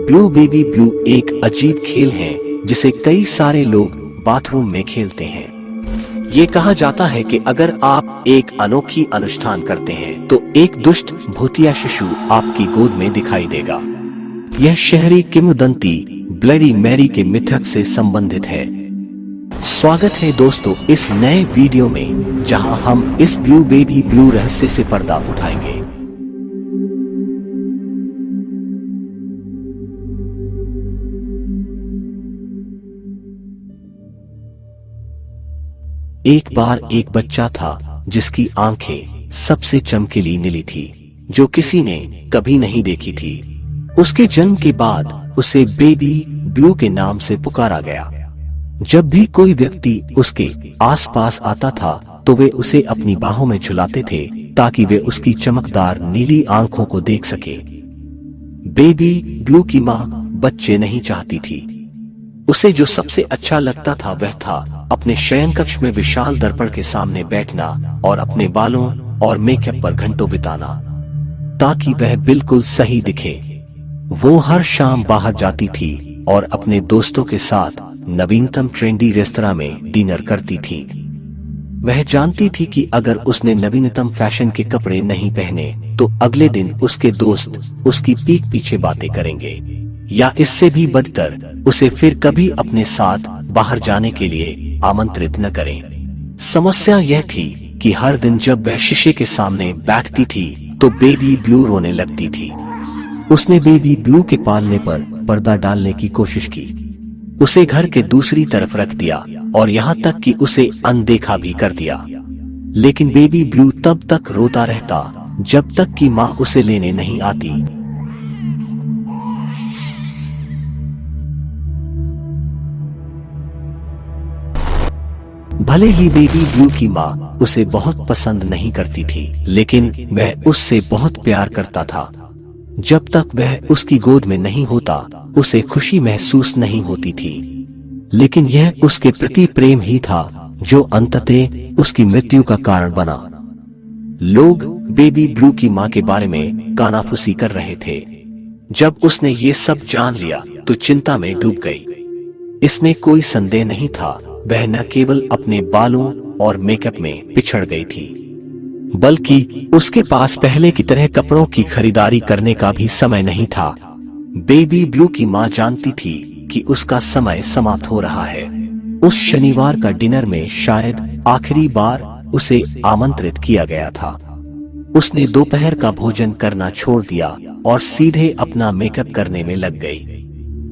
Blue baby blue एक अजीब खेल है जिसे कई सारे लोग बाथरूम में खेलते हैं। ये कहा जाता है कि अगर आप एक अनोखी अनुष्ठान करते हैं तो एक दुष्ट भूतिया शिशु आपकी गोद में दिखाई देगा। यह शहरी किंवदंती ब्लडी मैरी के मिथक से संबंधित है। स्वागत है दोस्तों इस नए वीडियो में, जहां हम इस ब्लू बेबी ब्लू रहस्य से पर्दा उठाएंगे। एक बार एक बच्चा था जिसकी आंखें सबसे चमकीली नीली थी, जो किसी ने कभी नहीं देखी थी। उसके जन्म के बाद उसे बेबी ब्लू के नाम से पुकारा गया। जब भी कोई व्यक्ति उसके आसपास आता था तो वे उसे अपनी बाहों में झुलाते थे ताकि वे उसकी चमकदार नीली आंखों को देख सके। बेबी ब्लू की माँ बच्चे नहीं चाहती थी। उसे जो सबसे अच्छा लगता था वह था अपने शयन कक्ष में विशाल दर्पण के सामने बैठना और अपने बालों और मेकअप पर घंटों बिताना ताकि वह बिल्कुल सही दिखे। वो हर शाम बाहर जाती थी और अपने दोस्तों के साथ नवीनतम ट्रेंडी रेस्तरां में डिनर करती थी। वह जानती थी कि अगर उसने नवीनतम फैशन के कपड़े नहीं पहने तो अगले दिन उसके दोस्त उसकी पीठ पीछे बातें करेंगे, या इससे भी बदतर उसे फिर कभी अपने साथ बाहर जाने के लिए आमंत्रित न करें। समस्या यह थी कि हर दिन जब वह शीशे के सामने बैठती थी तो बेबी ब्लू रोने लगती थी। उसने बेबी ब्लू के पालने पर पर्दा डालने की कोशिश की, उसे घर के दूसरी तरफ रख दिया और यहाँ तक कि उसे अनदेखा भी कर दिया, लेकिन बेबी ब्लू तब तक रोता रहता जब तक कि माँ उसे लेने नहीं आती। भले ही बेबी ब्लू की माँ उसे बहुत पसंद नहीं करती थी, लेकिन वह उससे बहुत प्यार करता था। जब तक वह उसकी गोद में नहीं होता उसे खुशी महसूस नहीं होती थी, लेकिन यह उसके प्रति प्रेम ही था जो अंततः उसकी मृत्यु का कारण बना। लोग बेबी ब्लू की माँ के बारे में कानाफूसी कर रहे थे। जब उसने ये सब जान लिया तो चिंता में डूब गई। इसमें कोई संदेह नहीं था, वह न केवल अपने बालों और मेकअप में पिछड़ गई थी, बल्कि उसके पास पहले की तरह कपड़ों की खरीदारी करने का भी समय नहीं था। बेबी ब्लू की माँ जानती थी कि उसका समय समाप्त हो रहा है। उस शनिवार का डिनर में शायद आखिरी बार उसे आमंत्रित किया गया था। उसने दोपहर का भोजन करना छोड़ दिया और सीधे अपना मेकअप करने में लग गई।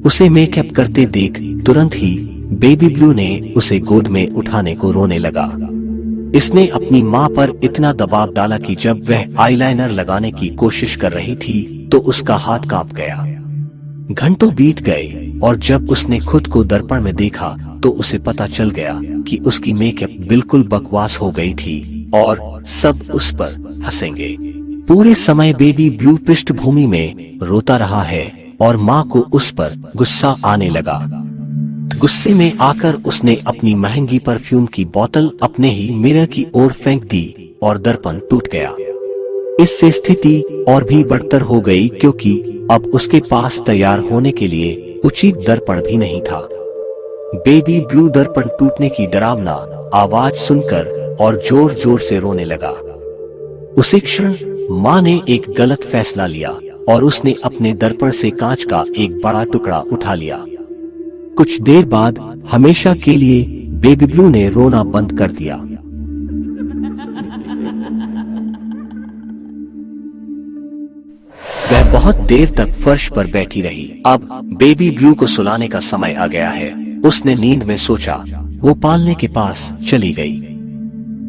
उसे मेकअप करते देख तुरंत ही बेबी ब्लू ने उसे गोद में उठाने को रोने लगा। इसने अपनी माँ पर इतना दबाव डाला कि जब वह आईलाइनर लगाने की कोशिश कर रही थी तो उसका हाथ कांप गया। घंटों बीत गए और जब उसने खुद को दर्पण में देखा तो उसे पता चल गया कि उसकी मेकअप बिल्कुल बकवास हो गई थी और सब उस पर हंसेंगे। पूरे समय बेबी ब्लू पृष्ठभूमि में रोता रहा है और माँ को उस पर गुस्सा आने लगा। गुस्से में आकर उसने अपनी महंगी परफ्यूम की बोतल अपने ही मिरर की ओर फेंक दी और दर्पण टूट गया। इससे स्थिति और भी बदतर हो गई क्योंकि अब उसके पास तैयार होने के लिए उचित दर्पण भी नहीं था। बेबी ब्लू दर्पण टूटने की डरावना आवाज सुनकर और जोर जोर से रोने लगा। उसी क्षण माँ ने एक गलत फैसला लिया और उसने अपने दर्पण से कांच का एक बड़ा टुकड़ा उठा लिया। कुछ देर बाद हमेशा के लिए बेबी ब्लू ने रोना बंद कर दिया। वह बहुत देर तक फर्श पर बैठी रही। अब बेबी ब्लू को सुलाने का समय आ गया है। उसने नींद में सोचा। वो पालने के पास चली गई,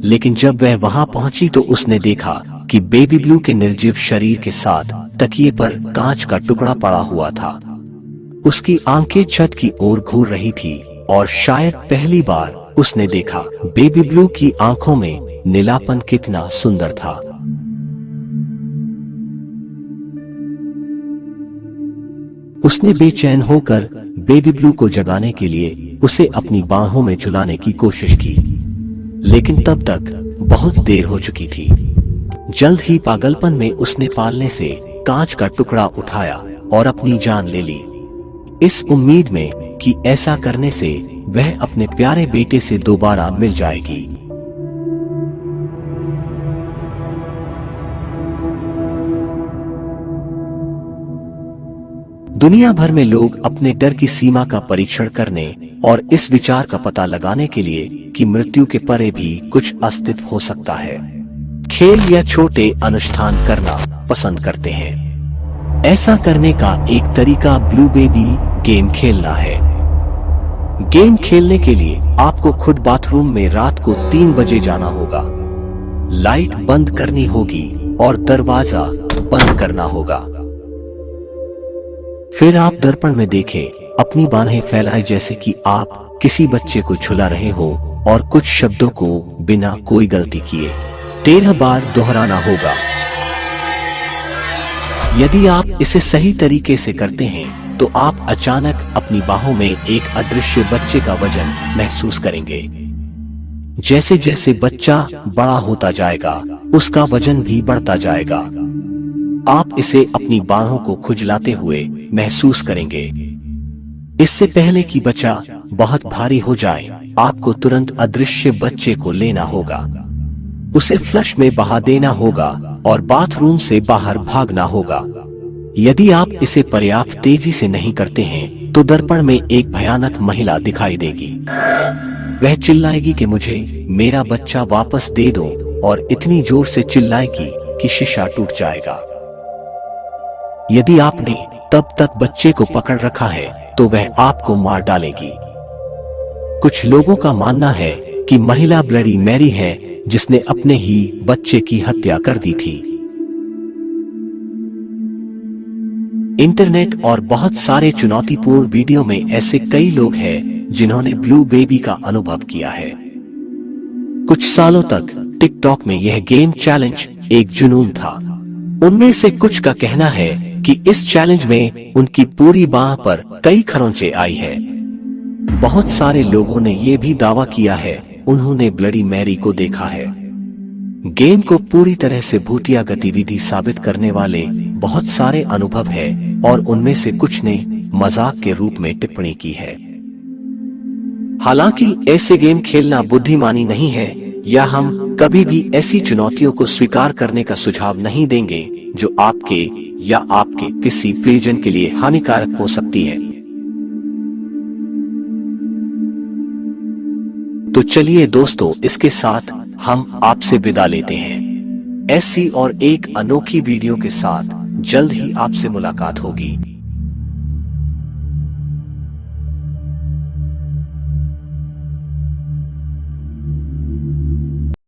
लेकिन जब वह वहां पहुंची तो उसने देखा कि बेबी ब्लू के निर्जीव शरीर के साथ तकिए पर कांच का टुकड़ा पड़ा हुआ था। उसकी आंखें छत की ओर घूर रही थी और शायद पहली बार उसने देखा बेबी ब्लू की आंखों में नीलापन कितना सुंदर था। उसने बेचैन होकर बेबी ब्लू को जगाने के लिए उसे अपनी बाहों में झुलाने की कोशिश की, लेकिन तब तक बहुत देर हो चुकी थी। जल्द ही पागलपन में उसने पालने से कांच का टुकड़ा उठाया और अपनी जान ले ली। इस उम्मीद में कि ऐसा करने से वह अपने प्यारे बेटे से दोबारा मिल जाएगी। दुनिया भर में लोग अपने डर की सीमा का परीक्षण करने और इस विचार का पता लगाने के लिए कि मृत्यु के परे भी कुछ अस्तित्व हो सकता है, खेल या छोटे अनुष्ठान करना पसंद करते हैं। ऐसा करने का एक तरीका ब्लू बेबी गेम खेलना है। गेम खेलने के लिए आपको खुद बाथरूम में रात को 3 बजे जाना होगा, लाइट बंद करनी होगी और दरवाजा बंद करना होगा। फिर आप दर्पण में देखें, अपनी बाहें फैलाए जैसे कि आप किसी बच्चे को झुला रहे हो और कुछ शब्दों को बिना कोई गलती किए 13 बार दोहराना होगा। यदि आप इसे सही तरीके से करते हैं तो आप अचानक अपनी बाहों में एक अदृश्य बच्चे का वजन महसूस करेंगे। जैसे जैसे बच्चा बड़ा होता जाएगा उसका वजन भी बढ़ता जाएगा। आप इसे अपनी बाहों को खुजलाते हुए महसूस करेंगे। इससे पहले कि बच्चा बहुत भारी हो जाए, आपको तुरंत अदृश्य बच्चे को लेना होगा, उसे फ्लश में बहा देना होगा और बाथरूम से बाहर भागना होगा। यदि आप इसे पर्याप्त तेजी से नहीं करते हैं तो दर्पण में एक भयानक महिला दिखाई देगी। वह चिल्लाएगी कि मुझे मेरा बच्चा वापस दे दो और इतनी जोर से चिल्लाएगी कि शीशा टूट जाएगा। यदि आपने तब तक बच्चे को पकड़ रखा है तो वह आपको मार डालेगी। कुछ लोगों का मानना है कि महिला ब्लडी मैरी है जिसने अपने ही बच्चे की हत्या कर दी थी। इंटरनेट और बहुत सारे चुनौतीपूर्ण वीडियो में ऐसे कई लोग हैं जिन्होंने ब्लू बेबी का अनुभव किया है। कुछ सालों तक टिकटॉक में यह गेम चैलेंज एक जुनून था। उनमें से कुछ का कहना है कि इस चैलेंज में उनकी पूरी बाह पर कई खरोंचें आई है। बहुत सारे लोगों ने यह भी दावा किया है उन्होंने ब्लडी मैरी को देखा है। गेम को पूरी तरह से भूतिया गतिविधि साबित करने वाले बहुत सारे अनुभव है और उनमें से कुछ ने मजाक के रूप में टिप्पणी की है। हालांकि ऐसे गेम खेलना बुद्धिमानी नहीं है या हम कभी भी ऐसी चुनौतियों को स्वीकार करने का सुझाव नहीं देंगे जो आपके या आपके किसी प्रियजन के लिए हानिकारक हो सकती है। तो चलिए दोस्तों, इसके साथ हम आपसे विदा लेते हैं। ऐसी और एक अनोखी वीडियो के साथ जल्द ही आपसे मुलाकात होगी।